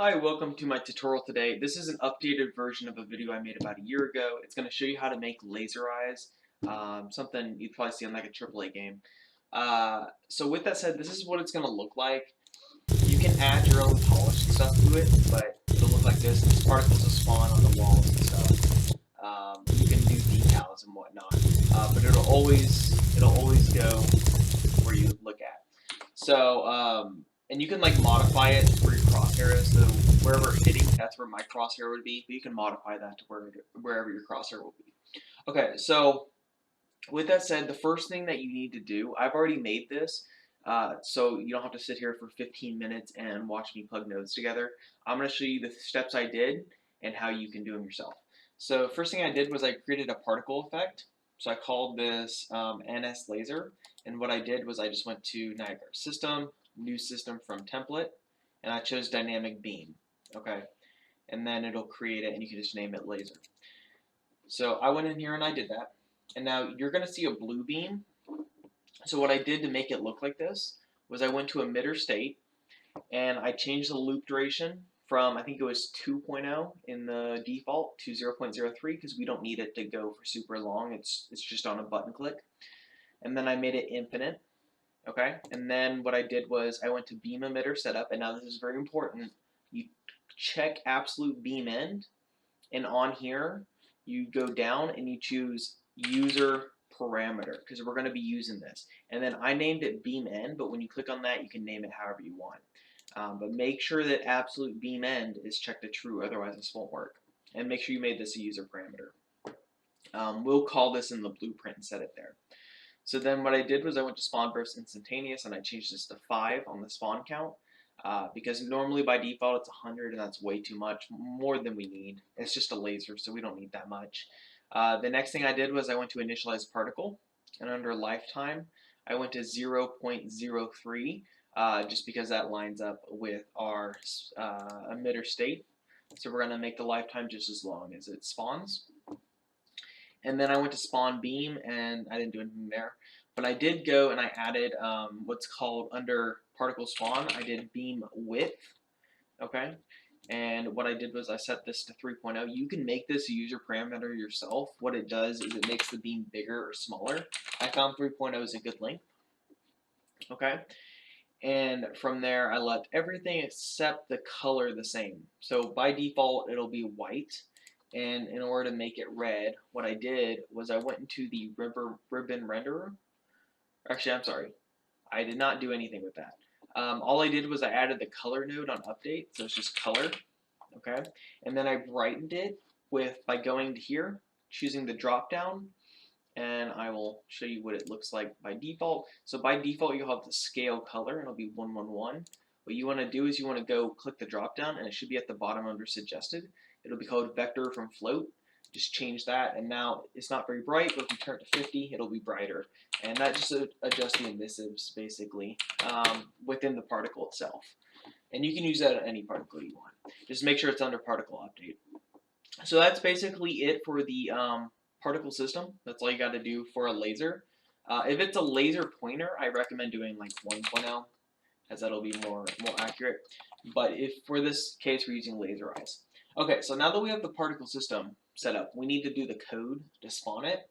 Hi, welcome to my tutorial today. This is an updated version of a video I made about a year ago. It's going to show you how to make laser eyes, something you'd probably see on like a AAA game. So with that said, this is what it's going to look like. You can add your own polished stuff to it, but it'll look like this. These particles will spawn on the walls and stuff. You can do decals and whatnot, but it'll always go where you look at. So, and you can like modify it for your crosshair. So wherever it's hitting, that's where my crosshair would be. But you can modify that to wherever your crosshair will be. Okay, so with that said, the first thing that you need to do, I've already made this, so you don't have to sit here for 15 minutes and watch me plug nodes together. I'm going to show you the steps I did and how you can do them yourself. So first thing I did was I created a particle effect. So I called this NS laser, and what I did was I just went to Niagara system, new system from template, and I chose dynamic beam. Okay, and then it'll create it, and you can just name it laser. So I went in here and I did that. And now you're going to see a blue beam. So what I did to make it look like this was I went to emitter state and I changed the loop duration from, I think it was 2.0 in the default to 0.03 because we don't need it to go for super long. It's just on a button click. And then I made it infinite. Okay. And then what I did was I went to beam emitter setup. And now this is very important. You check absolute beam end, and on here you go down and you choose user parameter because we're going to be using this. And then I named it beam end, but when you click on that, you can name it however you want. But make sure that absolute beam end is checked to true, otherwise this won't work. And make sure you made this a user parameter. We'll call this in the blueprint and set it there. So then what I did was I went to spawn burst instantaneous and I changed this to 5 on the spawn count. Because normally by default it's 100 and that's way too much, more than we need. It's just a laser, so we don't need that much. The next thing I did was I went to initialize particle, and under lifetime I went to 0.03 just because that lines up with our emitter state. So we're going to make the lifetime just as long as it spawns. And then I went to spawn beam and I didn't do anything there. But I did go and I added what's called under particle spawn, I did beam width. Okay. And what I did was I set this to 3.0. You can make this a user parameter yourself. What it does is it makes the beam bigger or smaller. I found 3.0 is a good length. Okay. And from there, I left everything except the color the same. So by default, it'll be white. And in order to make it red, what I did was I went into the ribbon renderer. Actually, I'm sorry. I did not do anything with that. All I did was I added the color node on update, so it's just color, okay? And then I brightened it by going to here, choosing the drop down, and I will show you what it looks like by default. So by default, you'll have the scale color, and it'll be 111. What you want to do is you want to go click the drop down, and it should be at the bottom under suggested. It'll be called vector from float. Just change that, and now it's not very bright, but if you turn it to 50, it'll be brighter. And that just adjusts the emissives, basically, within the particle itself. And you can use that on any particle you want. Just make sure it's under particle update. So that's basically it for the particle system. That's all you got to do for a laser. If it's a laser pointer, I recommend doing like 1.0, as that'll be more accurate. But if for this case, we're using laser eyes. Okay, so now that we have the particle system set up, we need to do the code to spawn it.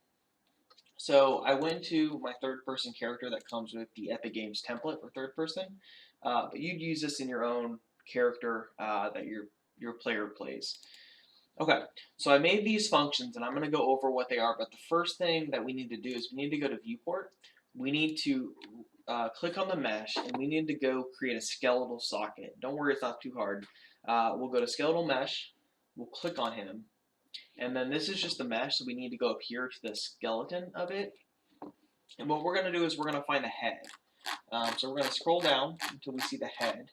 So I went to my third-person character that comes with the Epic Games template for third person, but you'd use this in your own character that your player plays. Okay, so I made these functions, and I'm going to go over what they are, but the first thing that we need to do is we need to go to viewport. We need to click on the mesh, and we need to go create a skeletal socket. Don't worry, it's not too hard. We'll go to skeletal mesh, we'll click on him, and then this is just the mesh, so we need to go up here to the skeleton of it. And what we're going to do is we're going to find the head. So we're going to scroll down until we see the head,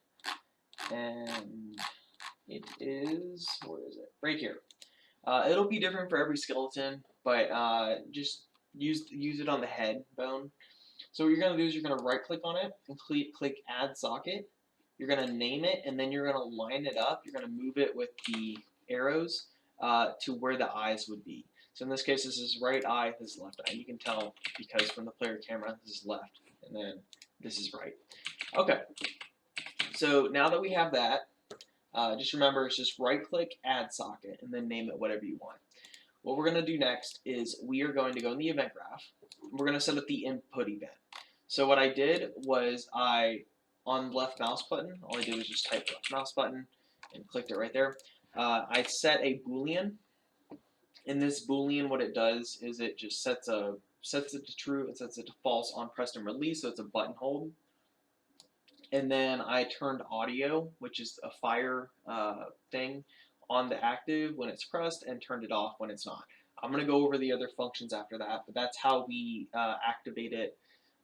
and it is, where is it? Right here. It'll be different for every skeleton, but just use it on the head bone. So what you're going to do is you're going to right click on it and click add socket. You're going to name it, and then you're going to line it up. You're going to move it with the arrows to where the eyes would be. So in this case, this is right eye, this is left eye. You can tell because from the player camera, this is left, and then this is right. Okay, so now that we have that, Just remember, it's just right click, add socket, and then name it whatever you want. What we're going to do next is we are going to go in the event graph. We're going to set up the input event. So what I did was on the left mouse button, all I did was just type left mouse button and clicked it right there. I set a Boolean. In this Boolean, what it does is it just sets it to true, it sets it to false on press and release, so it's a button hold. And then I turned audio, which is a fire thing, on the active when it's pressed and turned it off when it's not. I'm going to go over the other functions after that, but that's how we activate it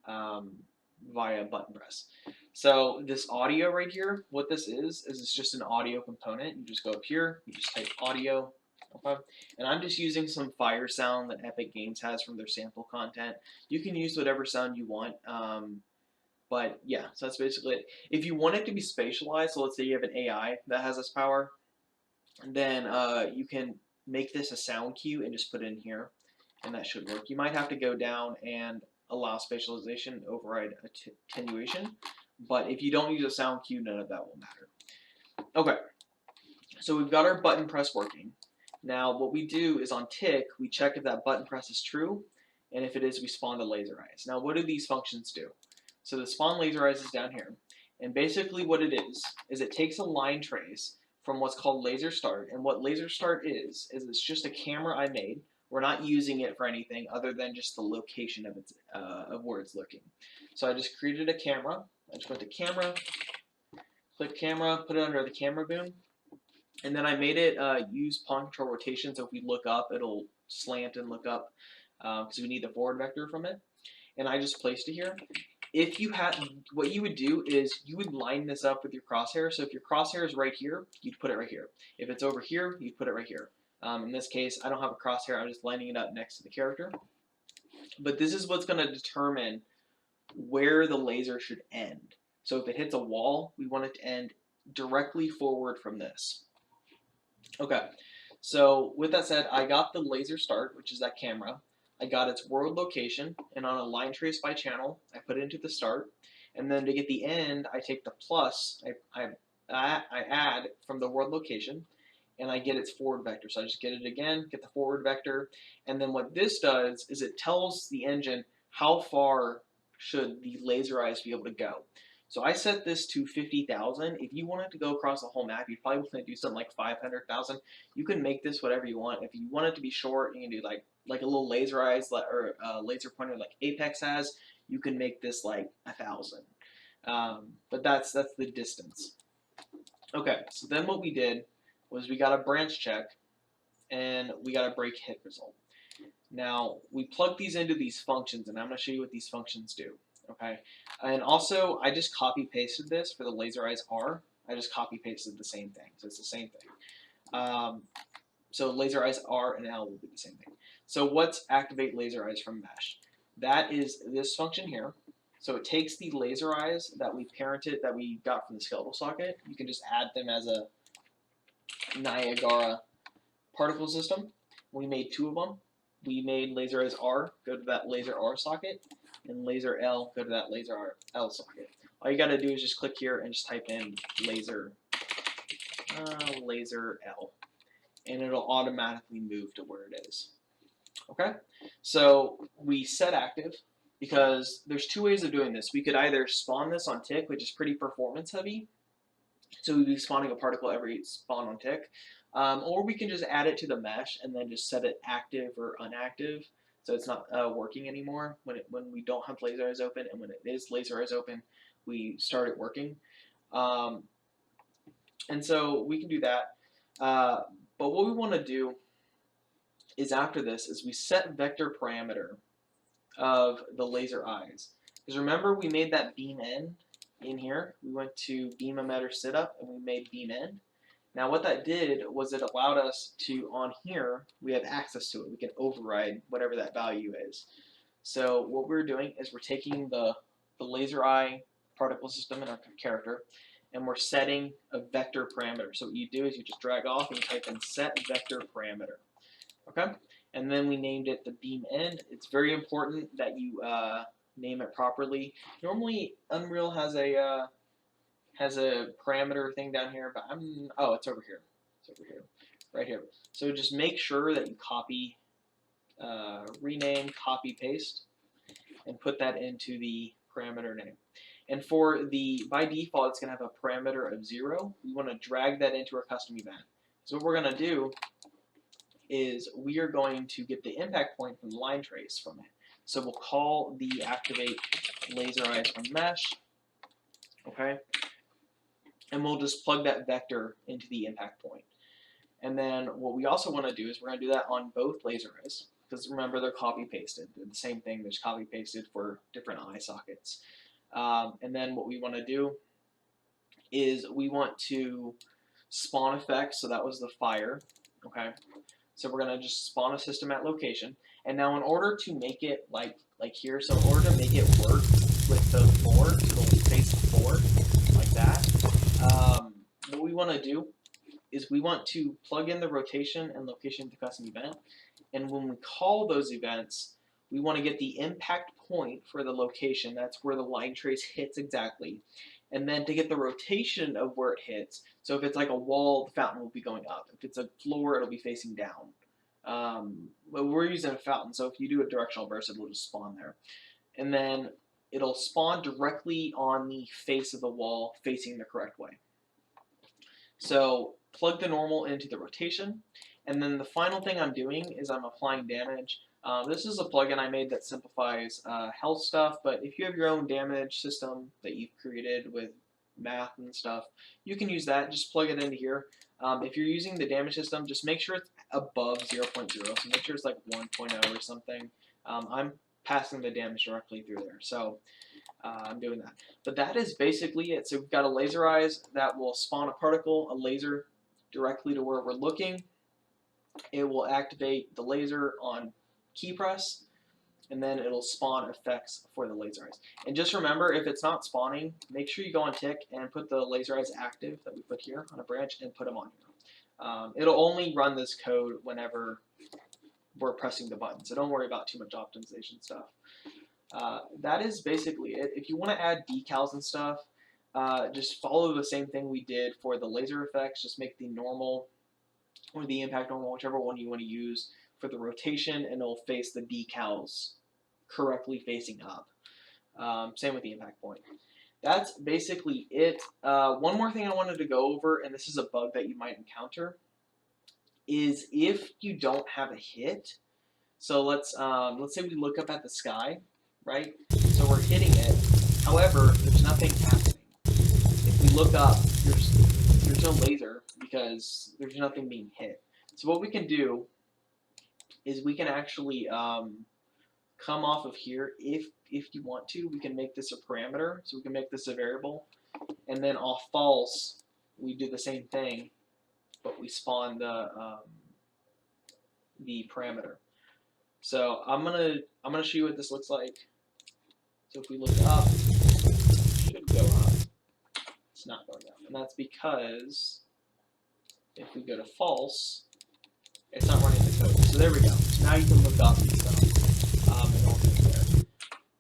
via button press. So this audio right here, what this is it's just an audio component. You just go up here, you just type audio, okay? And I'm just using some fire sound that Epic Games has from their sample content. You can use whatever sound you want. But yeah, so that's basically it. If you want it to be spatialized, so let's say you have an AI that has this power, then you can make this a sound cue and just put it in here, and that should work. You might have to go down and allow spatialization, override attenuation, but if you don't use a sound cue, none of that will matter. Okay, so we've got our button press working. Now what we do is on tick, we check if that button press is true, and if it is, we spawn the laser eyes. Now what do these functions do? So the spawn laser eyes is down here, and basically what it is it takes a line trace from what's called laser start, and what laser start is it's just a camera I made. We're not using it for anything other than just the location of its of where it's looking. So I just created a camera. I just went to camera, click camera, put it under the camera boom, and then I made it use pawn control rotation. So if we look up, it'll slant and look up because we need the forward vector from it. And I just placed it here. If you had, what you would do is you would line this up with your crosshair. So if your crosshair is right here, you'd put it right here. If it's over here, you'd put it right here. In this case, I don't have a crosshair. I'm just lining it up next to the character. But this is what's going to determine where the laser should end. So if it hits a wall, we want it to end directly forward from this. Okay, so with that said, I got the laser start, which is that camera. I got its world location, and on a line trace by channel, I put it into the start. And then to get the end, I take the plus, I add from the world location, and I get its forward vector. So I just get it again, get the forward vector, and then what this does is it tells the engine how far should the laser eyes be able to go. So I set this to 50,000. If you wanted to go across the whole map, you'd probably want to do something like 500,000. You can make this whatever you want. If you want it to be short, you can do like a little laser eyes or laser pointer like Apex has. You can make this like 1,000. But that's the distance. Okay, so then what we did was we got a branch check and we got a break hit result. Now we plug these into these functions, and I'm going to show you what these functions do. Okay, and also I just copy pasted this for the laser eyes R. I just copy pasted the same thing, so it's the same thing. So laser eyes R and L will be the same thing. So what's activate laser eyes from mesh? That is this function here. So it takes the laser eyes that we got from the skeletal socket. You can just add them as a Niagara particle system. We made 2 of them. We made laser eyes R, go to that laser R socket, and laser L, go to that laser L socket. All you gotta do is just click here and just type in laser L, and it'll automatically move to where it is. Okay, so we set active because there's 2 ways of doing this. We could either spawn this on tick, which is pretty performance heavy, so we'd be spawning a particle every spawn on tick, or we can just add it to the mesh and then just set it active or unactive, so it's not working anymore when we don't have laser eyes open, and when it is laser eyes open, we start it working. And so we can do that. But what we want to do is after this is we set vector parameter of the laser eyes. Because remember we made that beam end in here. We went to beam emitter setup and we made beam end. Now what that did was it allowed us to, on here, we have access to it. We can override whatever that value is. So what we're doing is we're taking the laser eye particle system in our character and we're setting a vector parameter. So what you do is you just drag off and you type in set vector parameter. Okay? And then we named it the beam end. It's very important that you name it properly. Normally Unreal has a has a parameter thing down here, but oh, it's over here. It's over here, right here. So just make sure that you copy, rename, copy, paste, and put that into the parameter name. And for the, by default, it's going to have a parameter of 0. We want to drag that into our custom event. So what we're going to do is we are going to get the impact point from the line trace from it. So we'll call the activate laser eyes from mesh, okay? And we'll just plug that vector into the impact point. And then what we also want to do is we're going to do that on both laser eyes, because remember they're copy pasted. They're the same thing, they're just copy pasted for different eye sockets. And then what we want to do is we want to spawn effects, so that was the fire, okay? So we're going to just spawn a system at location. And now in order to make it like here, so in order to make it work with the floor, so it'll face the floor like that, what we want to do is we want to plug in the rotation and location to custom event. And when we call those events, we want to get the impact point for the location. That's where the line trace hits exactly. And then to get the rotation of where it hits, so if it's like a wall, the fountain will be going up. If it's a floor, it'll be facing down. But we're using a fountain, so if you do a directional burst, it'll just spawn there. And then it'll spawn directly on the face of the wall facing the correct way. So plug the normal into the rotation. And then the final thing I'm doing is I'm applying damage. This is a plugin I made that simplifies health stuff, but if you have your own damage system that you've created with math and stuff, you can use that. Just plug it into here. If you're using the damage system, just make sure it's above 0.0, so make sure it's like 1.0 or something. I'm passing the damage directly through there, so I'm doing that. But that is basically it. So we've got a laser eyes that will spawn a particle, a laser, directly to where we're looking. It will activate the laser on key press, and then it'll spawn effects for the laser eyes. And just remember, if it's not spawning, make sure you go on tick and put the laser eyes active that we put here on a branch and put them on here. It'll only run this code whenever we're pressing the button, so don't worry about too much optimization stuff. That is basically it. If you want to add decals and stuff, just follow the same thing we did for the laser effects. Just make the normal or the impact normal, whichever one you want to use for the rotation, and it'll face the decals correctly facing up. Same with the impact point. That's basically it. One more thing I wanted to go over, and this is a bug that you might encounter, is if you don't have a hit. So let's say we look up at the sky, right? So we're hitting it. However, there's nothing happening. If we look up, there's no laser because there's nothing being hit. So what we can do is we can actually come off of here. If you want to, we can make this a parameter. So we can make this a variable, and then off false, we do the same thing, but we spawn the parameter. So I'm gonna show you what this looks like. So if we look up, it should go up. It's not going up, and that's because if we go to false, it's not running the code. So there we go. So now you can look up and stuff, and all things there.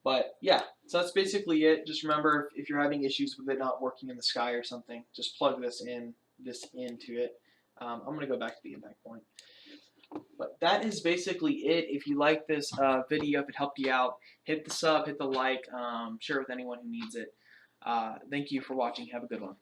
But yeah, so that's basically it. Just remember, if you're having issues with it not working in the sky or something, just plug this into it. I'm gonna go back to the impact point. But that is basically it. If you like this video, if it helped you out, hit the sub, hit the like, share it with anyone who needs it. Thank you for watching. Have a good one.